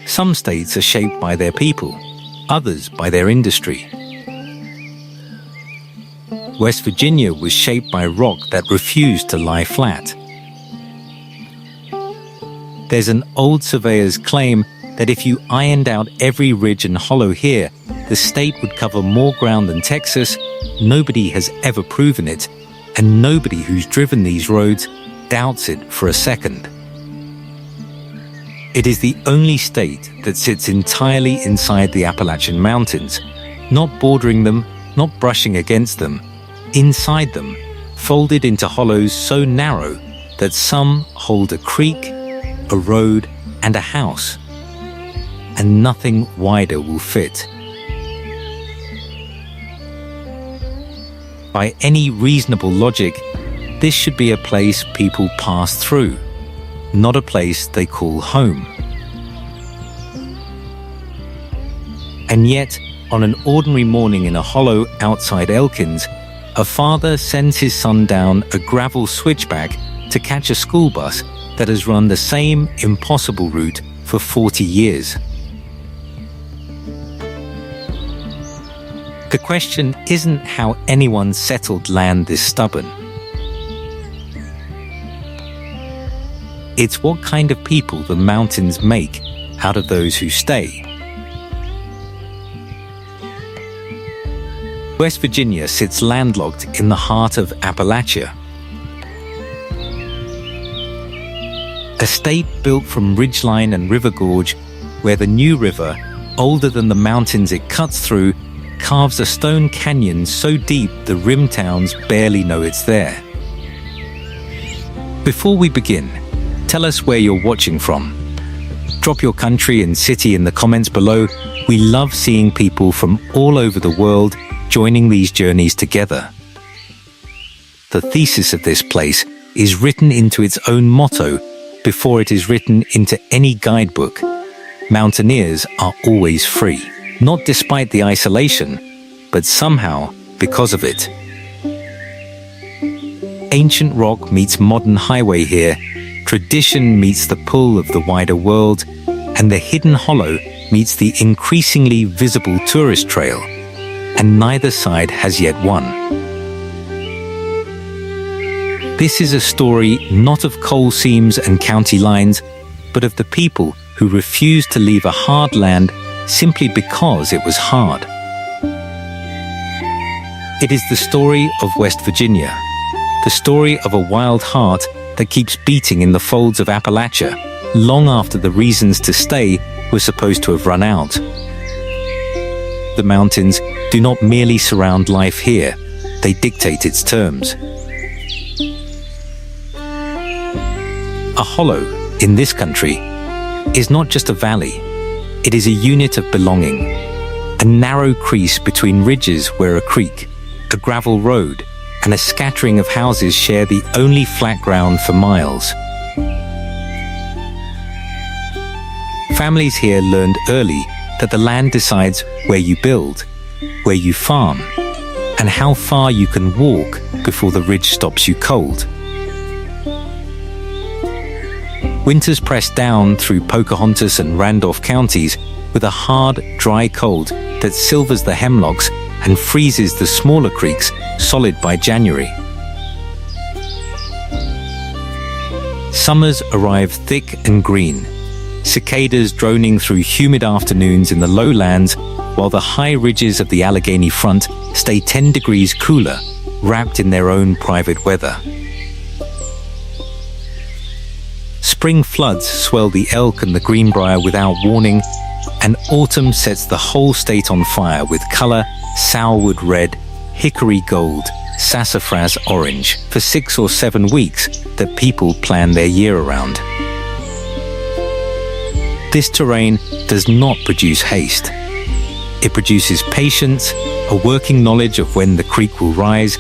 Some states are shaped by their people, others by their industry. West Virginia was shaped by rock that refused to lie flat. There's an old surveyor's claim that if you ironed out every ridge and hollow here, the state would cover more ground than Texas. Nobody has ever proven it, and nobody who's driven these roads doubts it for a second. It is the only state that sits entirely inside the Appalachian Mountains, not bordering them, not brushing against them, inside them, folded into hollows so narrow that some hold a creek, a road, and a house, and nothing wider will fit. By any reasonable logic, this should be a place people pass through, not a place they call home. And yet, on an ordinary morning in a hollow outside Elkins, a father sends his son down a gravel switchback to catch a school bus that has run the same impossible route for 40 years. The question isn't how anyone settled land this stubborn. It's what kind of people the mountains make out of those who stay. West Virginia sits landlocked in the heart of Appalachia. A state built from ridgeline and river gorge, where the new river, older than the mountains it cuts through, carves a stone canyon so deep the rim towns barely know it's there. Before we begin, tell us where you're watching from. Drop your country and city in the comments below. We love seeing people from all over the world joining these journeys together. The thesis of this place is written into its own motto before it is written into any guidebook. Mountaineers are always free, not despite the isolation, but somehow because of it. Ancient rock meets modern highway here, tradition meets the pull of the wider world, and the hidden hollow meets the increasingly visible tourist trail, and neither side has yet won. This is a story not of coal seams and county lines, but of the people who refused to leave a hard land simply because it was hard. It is the story of West Virginia, the story of a wild heart that keeps beating in the folds of Appalachia long after the reasons to stay were supposed to have run out. The mountains do not merely surround life here, they dictate its terms. A hollow, in this country, is not just a valley, it is a unit of belonging, a narrow crease between ridges where a creek, a gravel road, and a scattering of houses share the only flat ground for miles. Families here learned early that the land decides where you build, where you farm, and how far you can walk before the ridge stops you cold. Winters press down through Pocahontas and Randolph counties with a hard, dry cold that silvers the hemlocks and freezes the smaller creeks solid by January. Summers arrive thick and green, cicadas droning through humid afternoons in the lowlands, while the high ridges of the Allegheny front stay 10 degrees cooler, wrapped in their own private weather. Spring floods swell the Elk and the Greenbrier without warning, and autumn sets the whole state on fire with color sourwood red, hickory gold, sassafras orange for 6 or 7 weeks that people plan their year around. This terrain does not produce haste. It produces patience, a working knowledge of when the creek will rise,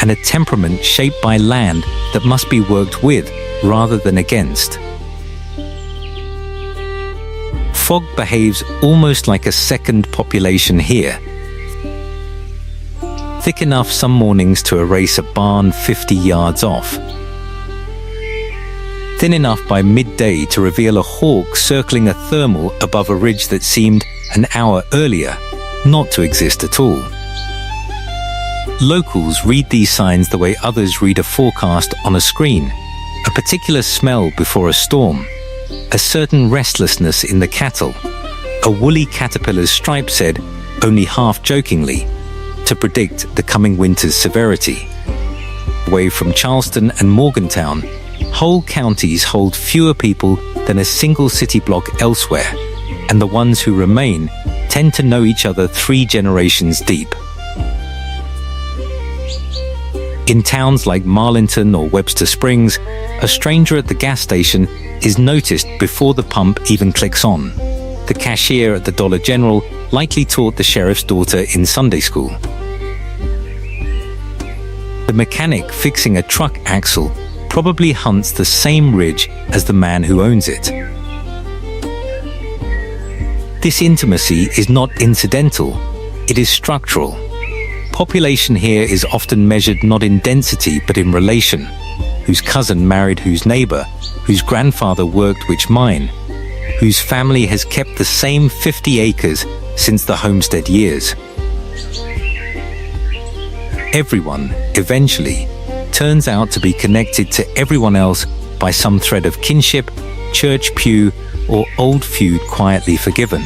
and a temperament shaped by land that must be worked with rather than against. Fog behaves almost like a second population here. Thick enough some mornings to erase a barn 50 yards off. thin enough by midday to reveal a hawk circling a thermal above a ridge that seemed, an hour earlier, not to exist at all. Locals read these signs the way others read a forecast on a screen, a particular smell before a storm, a certain restlessness in the cattle. A woolly caterpillar's stripe said, only half jokingly, to predict the coming winter's severity. Away from Charleston and Morgantown, whole counties hold fewer people than a single city block elsewhere, and the ones who remain tend to know each other 3 generations deep. In towns like Marlinton or Webster Springs, a stranger at the gas station is noticed before the pump even clicks on. The cashier at the Dollar General likely taught the sheriff's daughter in Sunday school. The mechanic fixing a truck axle probably hunts the same ridge as the man who owns it. This intimacy is not incidental, it is structural. Population here is often measured not in density but in relation. Whose cousin married whose neighbor, whose grandfather worked which mine, whose family has kept the same 50 acres since the homestead years. Everyone, eventually, turns out to be connected to everyone else by some thread of kinship, church pew, or old feud quietly forgiven.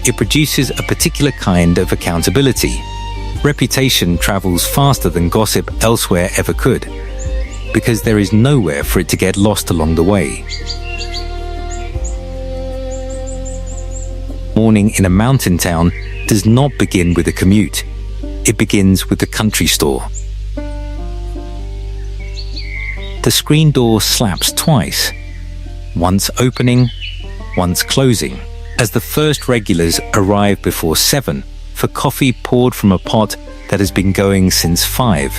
It produces a particular kind of accountability. Reputation travels faster than gossip elsewhere ever could, because there is nowhere for it to get lost along the way. Morning in a mountain town does not begin with a commute. It begins with the country store. The screen door slaps twice, once opening, once closing, as the first regulars arrive before 7 for coffee poured from a pot that has been going since 5.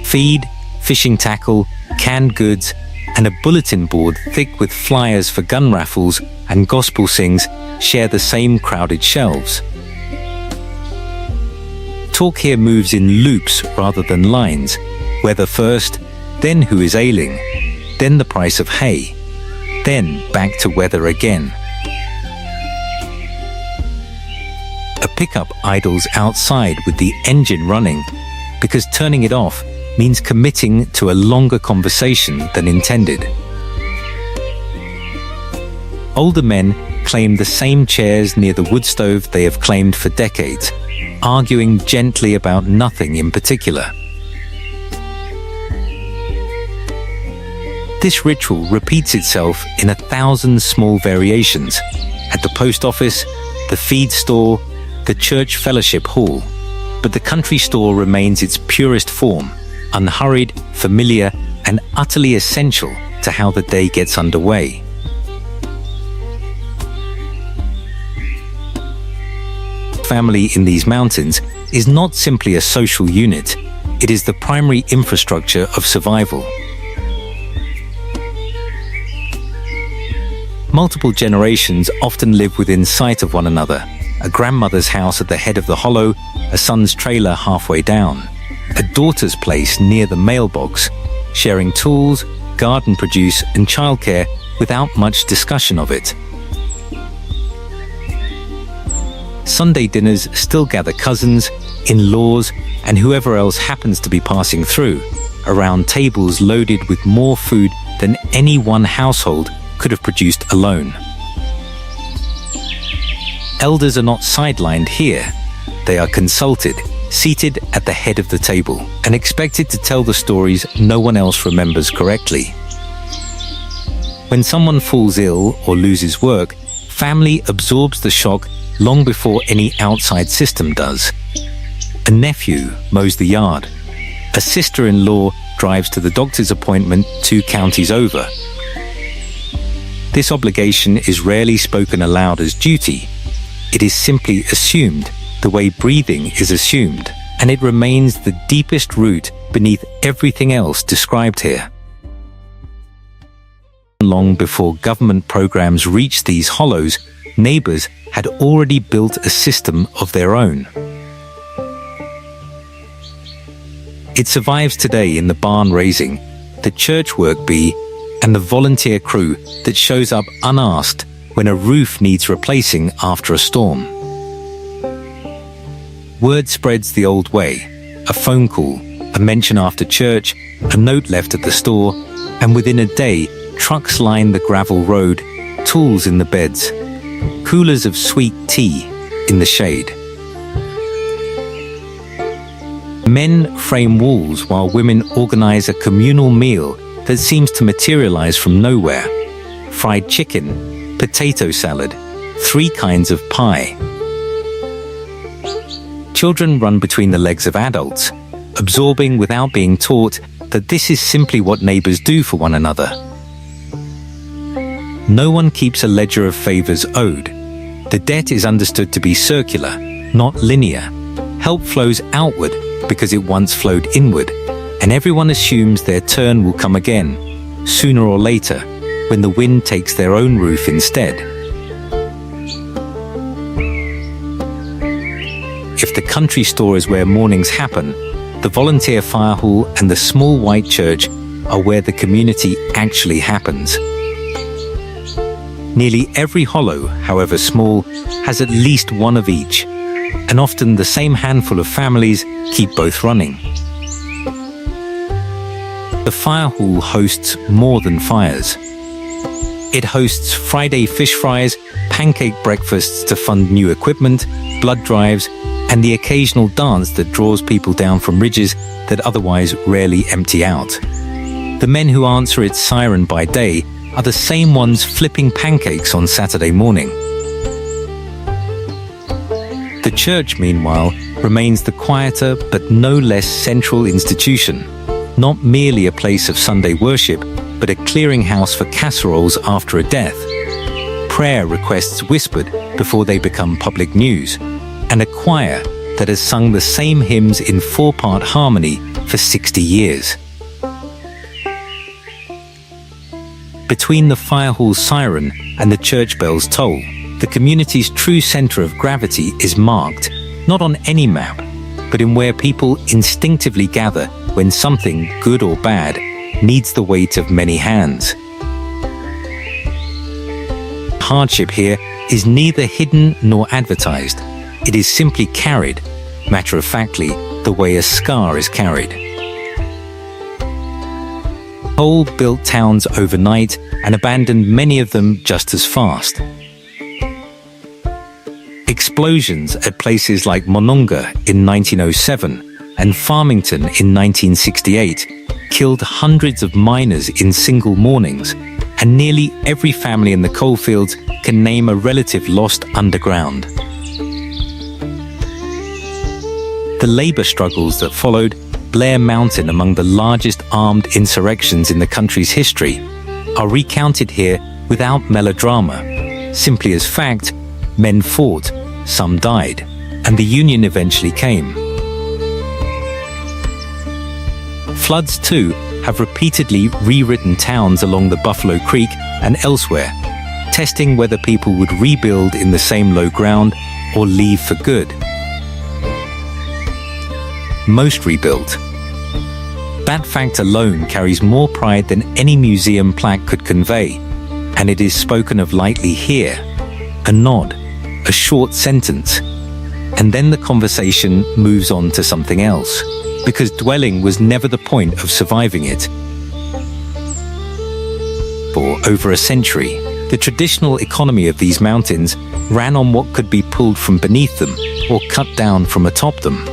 Feed, fishing tackle, canned goods, and a bulletin board thick with flyers for gun raffles and gospel sings share the same crowded shelves. Talk here moves in loops rather than lines. Weather first, then who is ailing, then the price of hay, then back to weather again. A pickup idles outside with the engine running because turning it off means committing to a longer conversation than intended. Older men claim the same chairs near the wood stove they have claimed for decades, arguing gently about nothing in particular. This ritual repeats itself in 1,000 small variations at the post office, the feed store, the church fellowship hall, but the country store remains its purest form, unhurried, familiar, and utterly essential to how the day gets underway. Family in these mountains is not simply a social unit, it is the primary infrastructure of survival. Multiple generations often live within sight of one another, a grandmother's house at the head of the hollow, a son's trailer halfway down, a daughter's place near the mailbox, sharing tools, garden produce, and childcare without much discussion of it. Sunday dinners still gather cousins, in-laws, and whoever else happens to be passing through, around tables loaded with more food than any one household could have produced alone. Elders are not sidelined here. They are consulted, seated at the head of the table, and expected to tell the stories no one else remembers correctly. When someone falls ill or loses work, family absorbs the shock long before any outside system does. A nephew mows the yard. A sister-in-law drives to the doctor's appointment 2 counties over. This obligation is rarely spoken aloud as duty. It is simply assumed, the way breathing is assumed, and it remains the deepest root beneath everything else described here. Long before government programs reached these hollows, neighbors had already built a system of their own. It survives today in the barn raising, the church work bee, and the volunteer crew that shows up unasked when a roof needs replacing after a storm. Word spreads the old way: a phone call, a mention after church, a note left at the store, and within a day, trucks line the gravel road, tools in the beds, coolers of sweet tea in the shade. Men frame walls while women organize a communal meal that seems to materialize from nowhere: fried chicken, potato salad, 3 kinds of pie. Children run between the legs of adults, absorbing without being taught that this is simply what neighbors do for one another. No one keeps a ledger of favors owed. The debt is understood to be circular, not linear. Help flows outward because it once flowed inward, and everyone assumes their turn will come again, sooner or later, when the wind takes their own roof instead. If the country store is where mornings happen, the volunteer fire hall and the small white church are where the community actually happens. Nearly every hollow, however small, has at least one of each, and often the same handful of families keep both running. The fire hall hosts more than fires. It hosts Friday fish fries, pancake breakfasts to fund new equipment, blood drives, and the occasional dance that draws people down from ridges that otherwise rarely empty out. The men who answer its siren by day are the same ones flipping pancakes on Saturday morning. The church, meanwhile, remains the quieter but no less central institution, not merely a place of Sunday worship, but a clearinghouse for casseroles after a death, prayer requests whispered before they become public news, and a choir that has sung the same hymns in 4-part harmony for 60 years. Between the fire hall siren and the church bell's toll, the community's true center of gravity is marked, not on any map, but in where people instinctively gather when something, good or bad, needs the weight of many hands. Hardship here is neither hidden nor advertised. It is simply carried, matter-of-factly, the way a scar is carried. Coal built towns overnight and abandoned many of them just as fast. Explosions at places like Monongah in 1907 and Farmington in 1968 killed hundreds of miners in single mornings, and nearly every family in the coalfields can name a relative lost underground. The labor struggles that followed, Blair Mountain among the largest armed insurrections in the country's history, are recounted here without melodrama. Simply as fact, men fought, some died, and the Union eventually came. Floods, too, have repeatedly rewritten towns along the Buffalo Creek and elsewhere, testing whether people would rebuild in the same low ground or leave for good. Most rebuilt. That fact alone carries more pride than any museum plaque could convey, and it is spoken of lightly here. A nod, a short sentence, and then the conversation moves on to something else, because dwelling was never the point of surviving it. For over a century, the traditional economy of these mountains ran on what could be pulled from beneath them or cut down from atop them.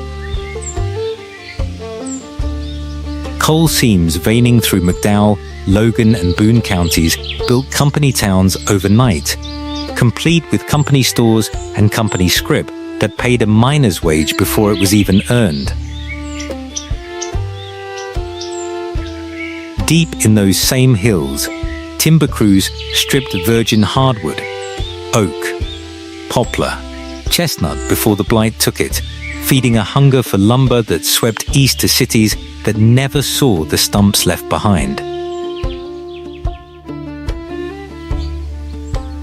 Coal seams veining through McDowell, Logan, and Boone counties built company towns overnight, complete with company stores and company scrip that paid a miner's wage before it was even earned. Deep in those same hills, timber crews stripped virgin hardwood, oak, poplar, chestnut before the blight took it, feeding a hunger for lumber that swept east to cities that never saw the stumps left behind.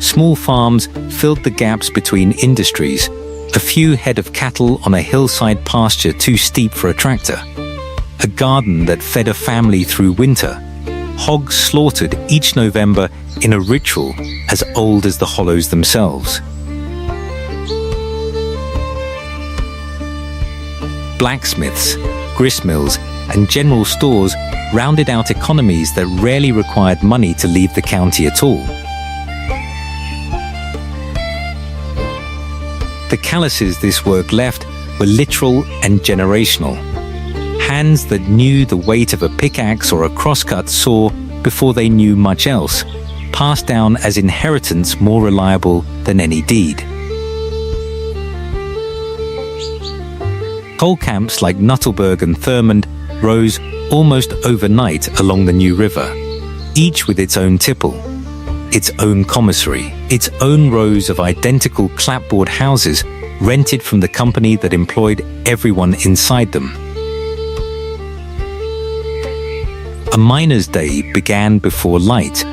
Small farms filled the gaps between industries, a few head of cattle on a hillside pasture too steep for a tractor. a garden that fed a family through winter, hogs slaughtered each November in a ritual as old as the hollows themselves. Blacksmiths, gristmills, and general stores rounded out economies that rarely required money to leave the county at all. The calluses this work left were literal and generational. Hands that knew the weight of a pickaxe or a crosscut saw before they knew much else, passed down as inheritance more reliable than any deed. Coal camps like Nuttleburg and Thurmond rose almost overnight along the New River, each with its own tipple, its own commissary, its own rows of identical clapboard houses rented from the company that employed everyone inside them. A miner's day began before light,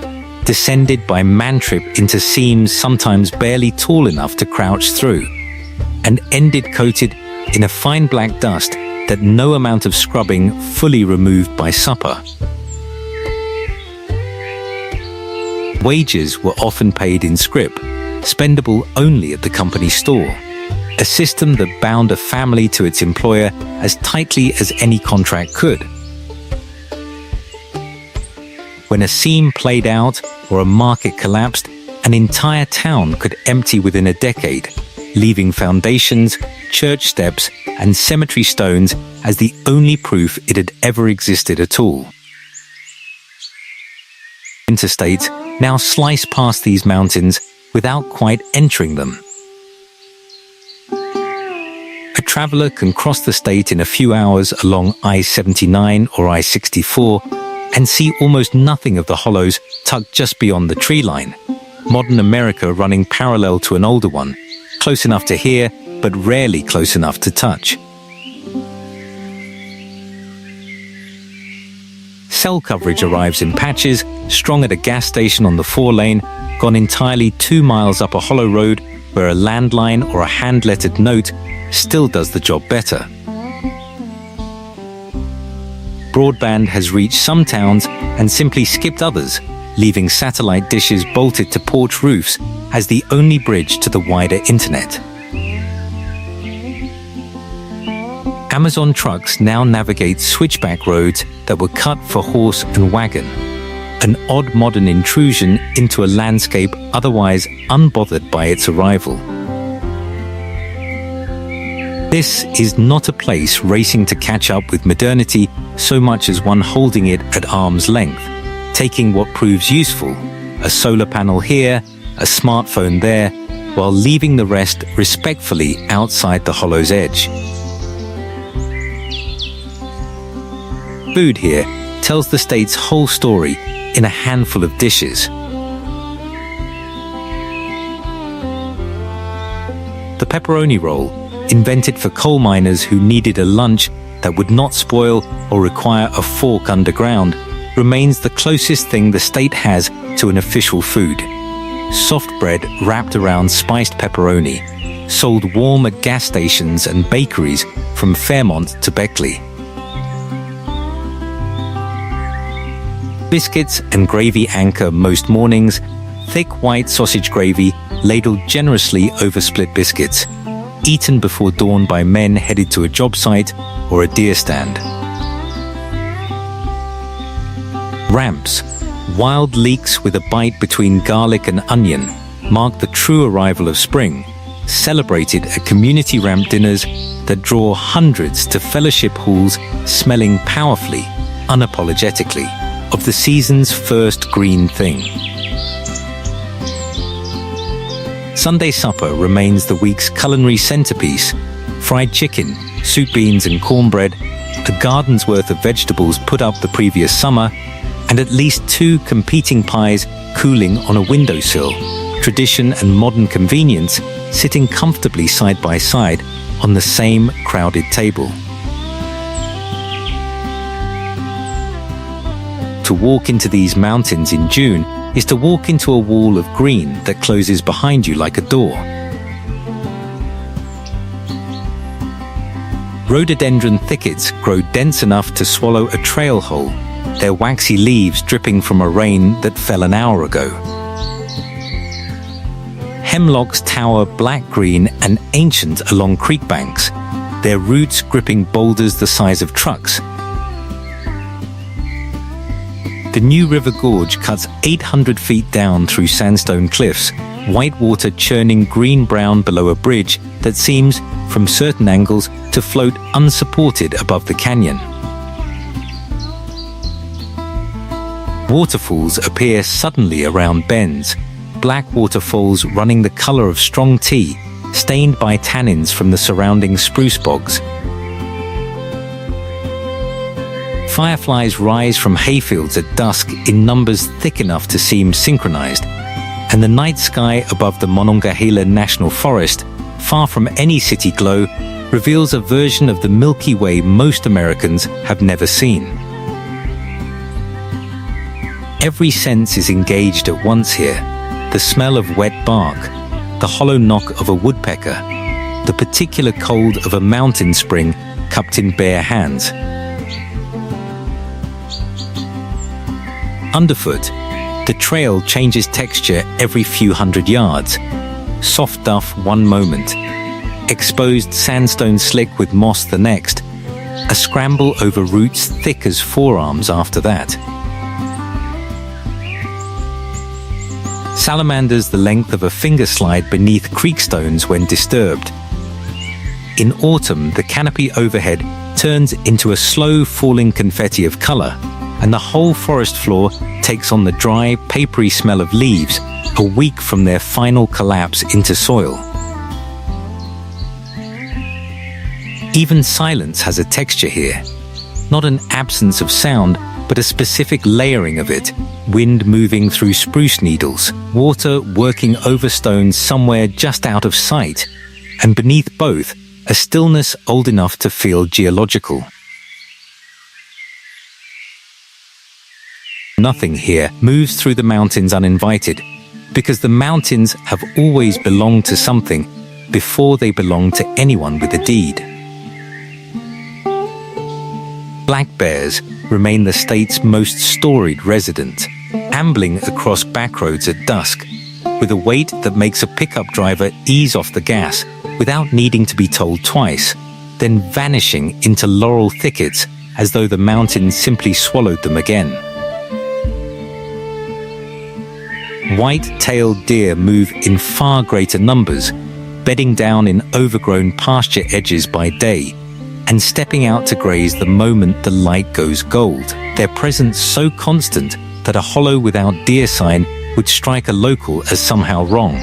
descended by man-trip into seams sometimes barely tall enough to crouch through, and ended coated in a fine black dust that no amount of scrubbing fully removed by supper. Wages were often paid in scrip, spendable only at the company store, a system that bound a family to its employer as tightly as any contract could. When a seam played out or a market collapsed, an entire town could empty within a decade, leaving foundations, church steps, and cemetery stones as the only proof it had ever existed at all. Interstates now slice past these mountains without quite entering them. A traveler can cross the state in a few hours along I-79 or I-64 and see almost nothing of the hollows tucked just beyond the tree line, modern America running parallel to an older one, close enough to hear, but rarely close enough to touch. Cell coverage arrives in patches, strong at a gas station on the 4-lane, gone entirely 2 miles up a hollow road where a landline or a hand-lettered note still does the job better. Broadband has reached some towns and simply skipped others, leaving satellite dishes bolted to porch roofs as the only bridge to the wider internet. Amazon trucks now navigate switchback roads that were cut for horse and wagon, an odd modern intrusion into a landscape otherwise unbothered by its arrival. This is not a place racing to catch up with modernity so much as one holding it at arm's length, taking what proves useful, a solar panel here, a smartphone there, while leaving the rest respectfully outside the hollow's edge. Food here tells the state's whole story in a handful of dishes. The pepperoni roll, invented for coal miners who needed a lunch that would not spoil or require a fork underground, remains the closest thing the state has to an official food. Soft bread wrapped around spiced pepperoni, sold warm at gas stations and bakeries from Fairmont to Beckley. Biscuits and gravy anchor most mornings, thick white sausage gravy ladled generously over split biscuits, eaten before dawn by men headed to a job site or a deer stand. Ramps, wild leeks with a bite between garlic and onion, mark the true arrival of spring, celebrated at community ramp dinners that draw hundreds to fellowship halls smelling powerfully, unapologetically, of the season's first green thing. Sunday supper remains the week's culinary centerpiece: fried chicken, soup beans and cornbread, a garden's worth of vegetables put up the previous summer, and at least 2 competing pies cooling on a windowsill, tradition and modern convenience sitting comfortably side by side on the same crowded table. To walk into these mountains in June is to walk into a wall of green that closes behind you like a door. Rhododendron thickets grow dense enough to swallow a trail hole, their waxy leaves dripping from a rain that fell an hour ago. Hemlocks tower black-green and ancient along creek banks, their roots gripping boulders the size of trucks. The New River Gorge cuts 800 feet down through sandstone cliffs, white water churning green-brown below a bridge that seems, from certain angles, to float unsupported above the canyon. Waterfalls appear suddenly around bends, black waterfalls running the color of strong tea, stained by tannins from the surrounding spruce bogs. Fireflies rise from hayfields at dusk in numbers thick enough to seem synchronized, and the night sky above the Monongahela National Forest, far from any city glow, reveals a version of the Milky Way most Americans have never seen. Every sense is engaged at once here: the smell of wet bark, the hollow knock of a woodpecker, the particular cold of a mountain spring cupped in bare hands. Underfoot, the trail changes texture every few hundred yards. Soft duff one moment, exposed sandstone slick with moss the next, a scramble over roots thick as forearms after that. Salamanders the length of a finger slide beneath creek stones when disturbed. In autumn, the canopy overhead turns into a slow falling confetti of color, and the whole forest floor takes on the dry, papery smell of leaves a week from their final collapse into soil. Even silence has a texture here. Not an absence of sound, but a specific layering of it. Wind moving through spruce needles, water working over stones somewhere just out of sight, and beneath both, a stillness old enough to feel geological. Nothing here moves through the mountains uninvited, because the mountains have always belonged to something before they belonged to anyone with a deed. Black bears remain the state's most storied resident, ambling across backroads at dusk, with a weight that makes a pickup driver ease off the gas without needing to be told twice, then vanishing into laurel thickets as though the mountains simply swallowed them again. White-tailed deer move in far greater numbers, bedding down in overgrown pasture edges by day, and stepping out to graze the moment the light goes gold, their presence so constant that a hollow without deer sign would strike a local as somehow wrong.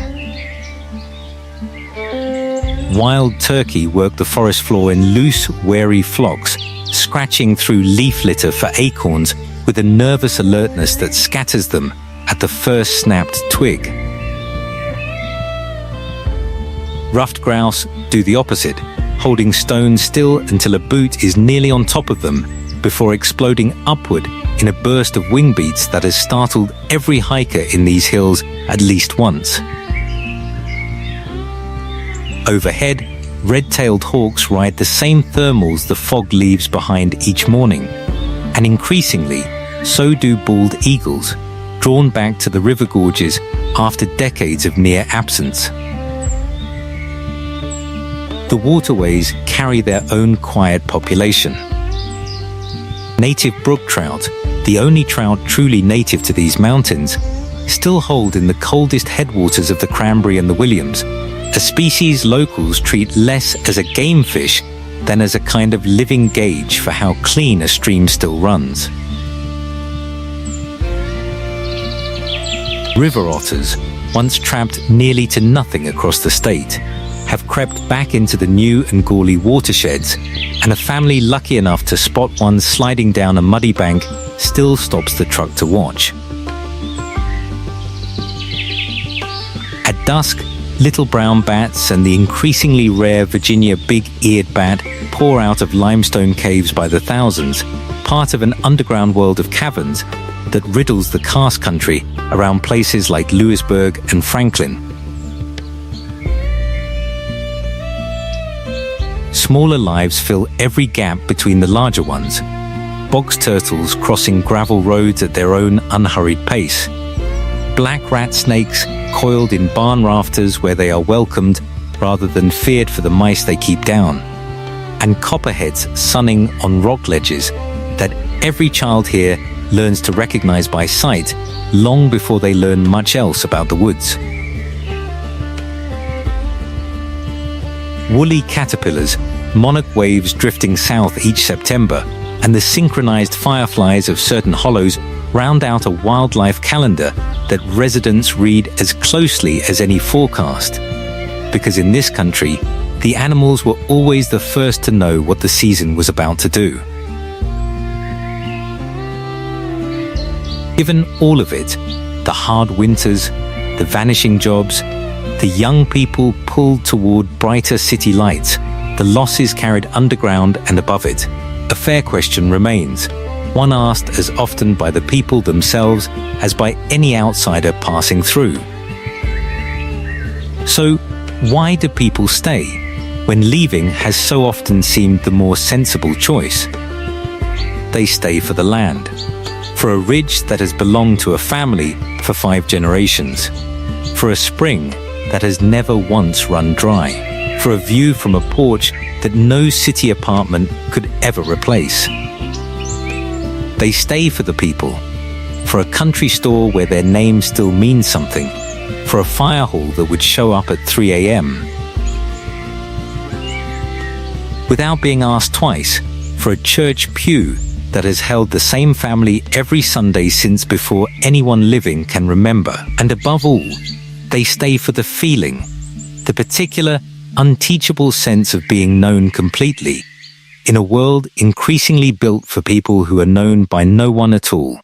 Wild turkey work the forest floor in loose, wary flocks, scratching through leaf litter for acorns with a nervous alertness that scatters them at the first snapped twig. Ruffed grouse do the opposite, holding stones still until a boot is nearly on top of them before exploding upward in a burst of wing beats that has startled every hiker in these hills at least once. Overhead, red-tailed hawks ride the same thermals the fog leaves behind each morning, and increasingly, so do bald eagles, drawn back to the river gorges after decades of near absence. The waterways carry their own quiet population. Native brook trout, the only trout truly native to these mountains, still hold in the coldest headwaters of the Cranberry and the Williams, a species locals treat less as a game fish than as a kind of living gauge for how clean a stream still runs. River otters, once trapped nearly to nothing across the state, have crept back into the new and Gawley watersheds, and a family lucky enough to spot one sliding down a muddy bank still stops the truck to watch. At dusk, little brown bats and the increasingly rare Virginia big-eared bat pour out of limestone caves by the thousands, part of an underground world of caverns that riddles the karst country around places like Lewisburg and Franklin. smaller lives fill every gap between the larger ones. Box turtles crossing gravel roads at their own unhurried pace. Black rat snakes coiled in barn rafters where they are welcomed rather than feared for the mice they keep down. And copperheads sunning on rock ledges that every child here learns to recognize by sight long before they learn much else about the woods. Woolly caterpillars, monarch waves drifting south each September, and the synchronized fireflies of certain hollows round out a wildlife calendar that residents read as closely as any forecast. Because in this country, the animals were always the first to know what the season was about to do. Given all of it, the hard winters, the vanishing jobs, the young people pulled toward brighter city lights, the losses carried underground and above it, a fair question remains, one asked as often by the people themselves as by any outsider passing through. So, why do people stay, when leaving has so often seemed the more sensible choice? They stay for the land, for a ridge that has belonged to a family for 5 generations, for a spring that has never once run dry, for a view from a porch that no city apartment could ever replace. They stay for the people, for a country store where their name still means something, for a fire hall that would show up at 3 a.m. Without being asked twice, for a church pew that has held the same family every Sunday since before anyone living can remember. And above all, they stay for the feeling, the particular, unteachable sense of being known completely, in a world increasingly built for people who are known by no one at all.